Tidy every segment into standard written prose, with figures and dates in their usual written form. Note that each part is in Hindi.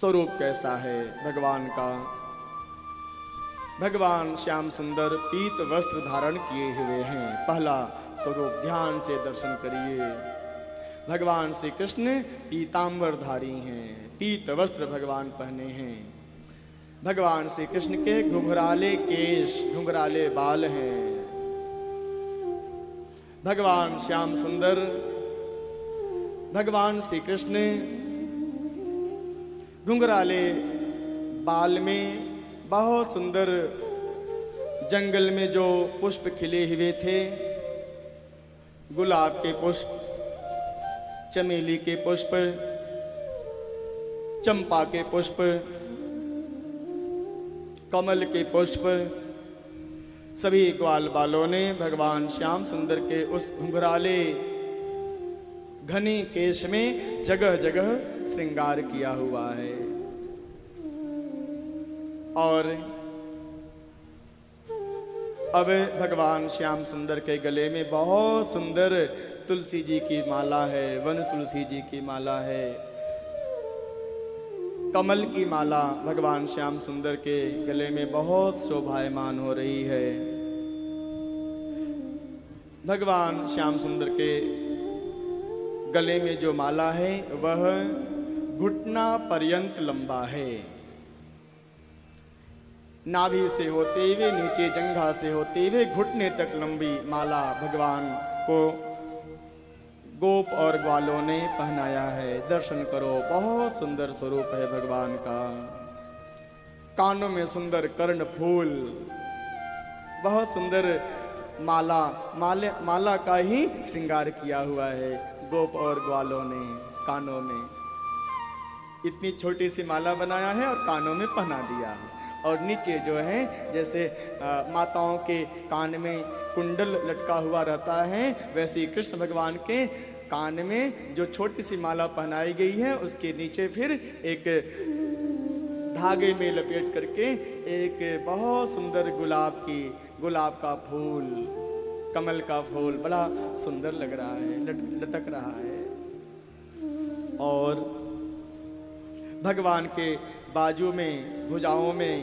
स्वरूप कैसा है भगवान का। भगवान श्याम सुंदर पीत वस्त्र धारण किए हुए हैं। पहला स्वरूप ध्यान से दर्शन करिए। भगवान श्री कृष्ण पीतांबरधारी हैं, पीत वस्त्र भगवान पहने हैं। भगवान श्री कृष्ण के घुंघराले केश, घुंघराले बाल हैं। भगवान श्याम सुंदर, भगवान श्री कृष्ण घुंघराले बाल में बहुत सुंदर जंगल में जो पुष्प खिले हुए थे, गुलाब के पुष्प, चमेली के पुष्प, चंपा के पुष्प, कमल के पुष्प, सभी ग्वाल बालों ने भगवान श्याम सुंदर के उस घुंघराले घने केश में जगह जगह श्रृंगार किया हुआ है। और अब भगवान श्याम सुंदर के गले में बहुत सुंदर तुलसी जी की माला है, वन तुलसी जी की माला है, कमल की माला भगवान श्याम सुंदर के गले में बहुत शोभायमान हो रही है। भगवान श्याम सुंदर के गले में जो माला है वह घुटना पर्यंत लंबा है। नाभि से होते हुए नीचे जंघा से होते हुए घुटने तक लंबी माला भगवान को गोप और ग्वालों ने पहनाया है। दर्शन करो, बहुत सुंदर स्वरूप है भगवान का। कानों में सुंदर कर्ण फूल, बहुत सुंदर माला का ही श्रृंगार किया हुआ है गोप और ग्वालों ने। कानों में इतनी छोटी सी माला बनाया है और कानों में पहना दिया है। और नीचे जो है जैसे माताओं के कान में कुंडल लटका हुआ रहता है, वैसे ही कृष्ण भगवान के कान में जो छोटी सी माला पहनाई गई है उसके नीचे फिर एक धागे में लपेट करके एक बहुत सुंदर गुलाब का फूल, कमल का फूल बड़ा सुंदर लग रहा है, लटक रहा है। और भगवान के बाजू में, भुजाओं में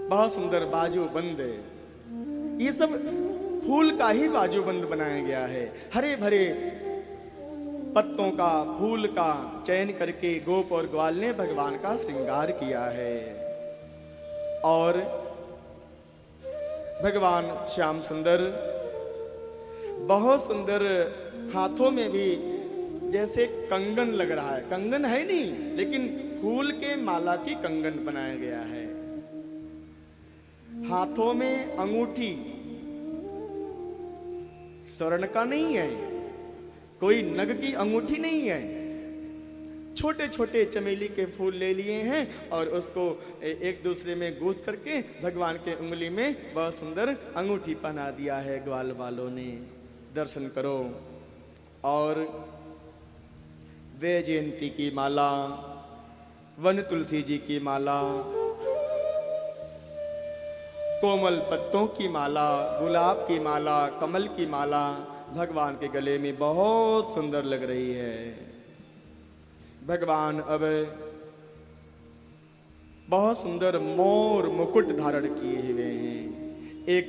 बहुत सुंदर बाजू बंद, ये सब फूल का ही बाजू बंद बनाया गया है। हरे भरे पत्तों का, फूल का चयन करके गोप और ग्वाल ने भगवान का श्रृंगार किया है। और भगवान श्याम सुंदर बहुत सुंदर, हाथों में भी जैसे कंगन लग रहा है, कंगन है नहीं लेकिन फूल के माला की कंगन बनाया गया है। हाथों में अंगूठी स्वर्ण का नहीं है, कोई नग की अंगूठी नहीं है, छोटे छोटे चमेली के फूल ले लिए हैं और उसको एक दूसरे में गूंथ करके भगवान के उंगली में बहुत सुंदर अंगूठी पहना दिया है ग्वाल वालों ने। दर्शन करो। और वैजयंती की माला, वन तुलसी जी की माला, कोमल पत्तों की माला, गुलाब की माला, कमल की माला भगवान के गले में बहुत सुंदर लग रही है। भगवान अब बहुत सुंदर मोर मुकुट धारण किए हुए हैं। एक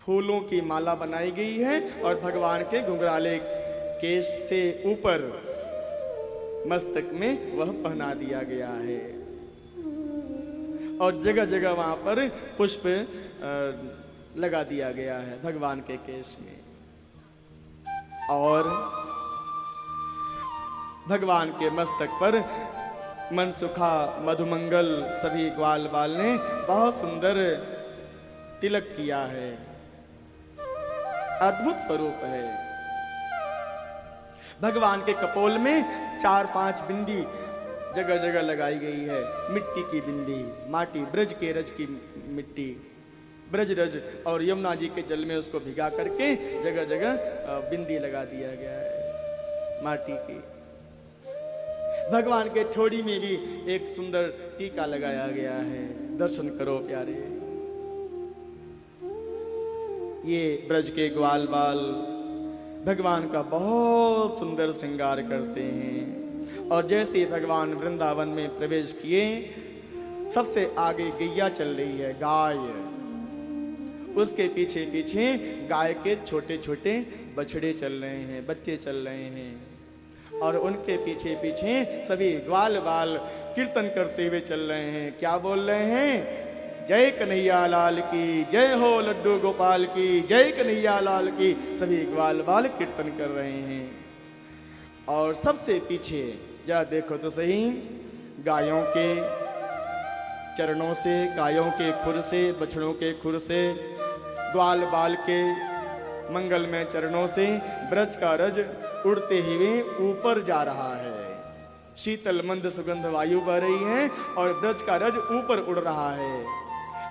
फूलों की माला बनाई गई है और भगवान के घुंघराले केश से ऊपर मस्तक में वह पहना दिया गया है। और जगह जगह वहां पर पुष्प लगा दिया गया है भगवान के केश में। और भगवान के मस्तक पर मनसुखा, मधुमंगल सभी ग्वाल बाल ने बहुत सुंदर तिलक किया है। अद्भुत स्वरूप है। भगवान के कपोल में 4-5 बिंदी जगह जगह लगाई गई है। मिट्टी की बिंदी, माटी, ब्रज के रज की मिट्टी, ब्रज रज और यमुना जी के जल में उसको भिगा करके जगह जगह बिंदी लगा दिया गया है माटी की। भगवान के ठोड़ी में भी एक सुंदर टीका लगाया गया है। दर्शन करो प्यारे। ये ब्रज के ग्वाल बाल भगवान का बहुत सुंदर श्रृंगार करते हैं। और जैसे ही भगवान वृंदावन में प्रवेश किए, सबसे आगे गैया चल रही है, गाय। उसके पीछे पीछे गाय के छोटे छोटे बछड़े चल रहे हैं, बच्चे चल रहे हैं। और उनके पीछे पीछे सभी ग्वाल बाल कीर्तन करते हुए चल रहे हैं। क्या बोल रहे हैं? जय कन्हैया लाल की जय हो, लड्डू गोपाल की जय, कन्हैया लाल की। सभी ग्वाल बाल कीर्तन कर रहे हैं। और सबसे पीछे जरा देखो तो सही, गायों के चरणों से, गायों के खुर से, बछड़ों के खुर से, ग्वाल बाल के मंगलमय चरणों से ब्रज का रज उड़ते हुए ऊपर जा रहा है। शीतल मंद सुगंध वायु बह रही है और ब्रज का रज ऊपर उड़ रहा है।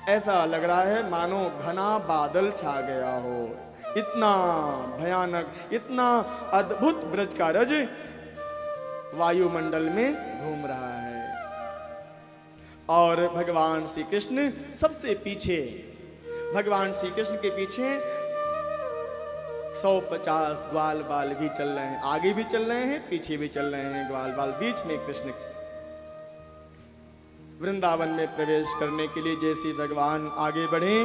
ऐसा लग रहा है मानो घना बादल छा गया हो। इतना भयानक, इतना अद्भुत ब्रज का रज वायुमंडल में घूम रहा है। और भगवान श्री कृष्ण सबसे पीछे, भगवान श्री कृष्ण के पीछे 150 ग्वाल बाल भी चल रहे हैं। आगे भी चल रहे हैं, पीछे भी चल रहे हैं ग्वाल बाल। बीच में कृष्ण वृंदावन में प्रवेश करने के लिए जैसे भगवान आगे बढ़े,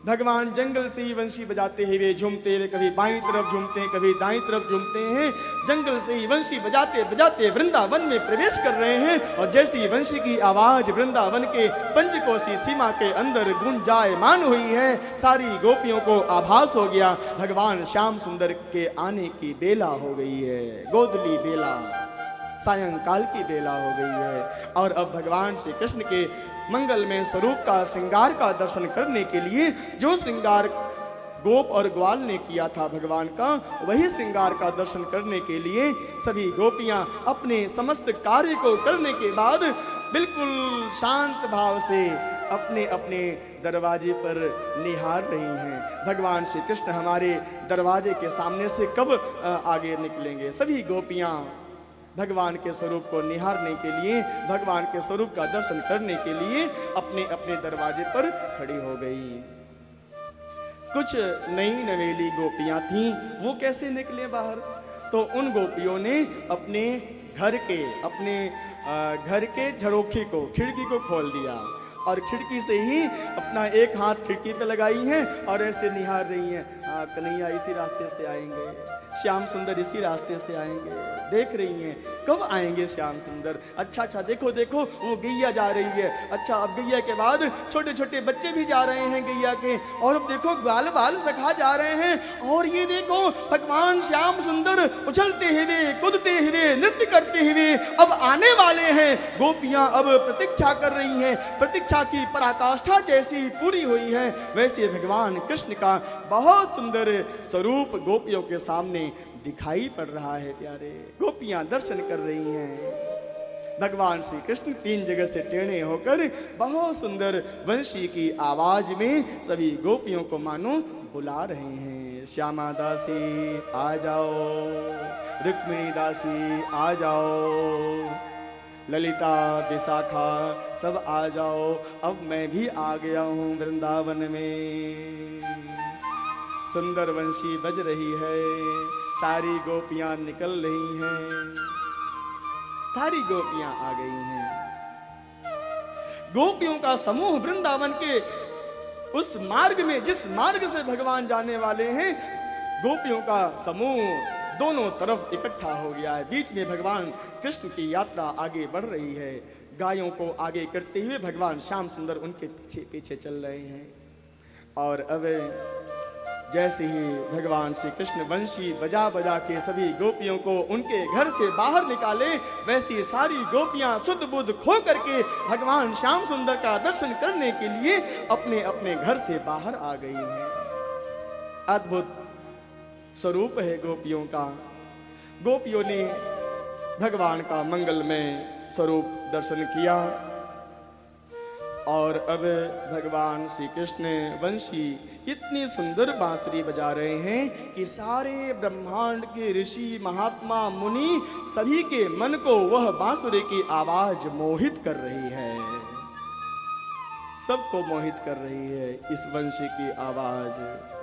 भगवान जंगल से ही वंशी बजाते हुए झूमते हुए, कभी बाईं तरफ झूमते हैं, कभी दाईं तरफ झूमते हैं। जंगल से ही वंशी बजाते बजाते वृंदावन में प्रवेश कर रहे हैं। और जैसी वंशी की आवाज वृंदावन के पंचकोशी सीमा के अंदर गुंजायमान हुई है, सारी गोपियों को आभास हो गया भगवान श्याम सुंदर के आने की बेला हो गई है। गोदली बेला, सायंकाल की बेला हो गई है। और अब भगवान श्री कृष्ण के मंगल में स्वरूप का, श्रृंगार का दर्शन करने के लिए, जो श्रृंगार गोप और ग्वाल ने किया था भगवान का, वही श्रृंगार का दर्शन करने के लिए सभी गोपियां अपने समस्त कार्य को करने के बाद बिल्कुल शांत भाव से अपने अपने दरवाजे पर निहार रही हैं। भगवान श्री कृष्ण हमारे दरवाजे के सामने से कब आगे निकलेंगे? सभी गोपियां भगवान के स्वरूप को निहारने के लिए, भगवान के स्वरूप का दर्शन करने के लिए अपने अपने दरवाजे पर खड़ी हो गई। कुछ नई नवेली गोपियां थीं, वो कैसे निकले बाहर? तो उन गोपियों ने अपने घर के झरोखे को, खिड़की को खोल दिया और खिड़की से ही अपना एक हाथ खिड़की पे लगाई है और ऐसे निहार रही हैं। कन्हैया इसी रास्ते से आएंगे, श्याम सुंदर इसी रास्ते से आएंगे। देख रही हैं कब आएंगे श्याम सुंदर। अच्छा देखो देखो, वो गैया जा रही है। अच्छा, अब गैया के बाद छोटे छोटे बच्चे भी जा रहे हैं गैया के। और अब देखो ग्वाल बाल सखा जा रहे हैं। और ये देखो भगवान श्याम सुंदर उछलते हुए, कूदते हुए, नृत्य करते हुए अब आने वाले हैं। गोपियां अब प्रतीक्षा कर रही हैं। प्रतीक्षा की पराकाष्ठा जैसी पूरी हुई है, वैसे भगवान कृष्ण का बहुत सुंदर स्वरूप गोपियों के सामने दिखाई पड़ रहा है। प्यारे, गोपियां दर्शन कर रही हैं। भगवान श्री कृष्ण 3 जगह से टेढ़े होकर बहुत सुंदर वंशी की आवाज में सभी गोपियों को मानो बुला रहे हैं। श्यामा दासी आ जाओ, रुक्मिणी दासी आ जाओ, ललिता, विशाखा सब आ जाओ। अब मैं भी आ गया हूँ वृंदावन में। सुंदर वंशी बज रही है, सारी गोपियां निकल रही हैं, सारी गोपियां आ गई हैं। गोपियों का समूह वृंदावन के उस मार्ग में, जिस मार्ग से भगवान जाने वाले हैं, गोपियों का समूह दोनों तरफ इकट्ठा हो गया है। बीच में भगवान कृष्ण की यात्रा आगे बढ़ रही है। गायों को आगे करते हुए भगवान श्याम सुंदर उनके पीछे पीछे चल रहे हैं। और अब जैसे ही भगवान श्री कृष्ण वंशी बजा बजा के सभी गोपियों को उनके घर से बाहर निकाले, वैसी सारी गोपियां सुध बुध खो करके भगवान श्याम सुंदर का दर्शन करने के लिए अपने अपने घर से बाहर आ गई हैं। अद्भुत स्वरूप है गोपियों का। गोपियों ने भगवान का मंगलमय स्वरूप दर्शन किया। और अब भगवान श्री कृष्ण वंशी इतनी सुंदर बांसुरी बजा रहे हैं कि सारे ब्रह्मांड के ऋषि, महात्मा, मुनि सभी के मन को वह बांसुरी की आवाज मोहित कर रही है। सबको मोहित कर रही है इस वंशी की आवाज।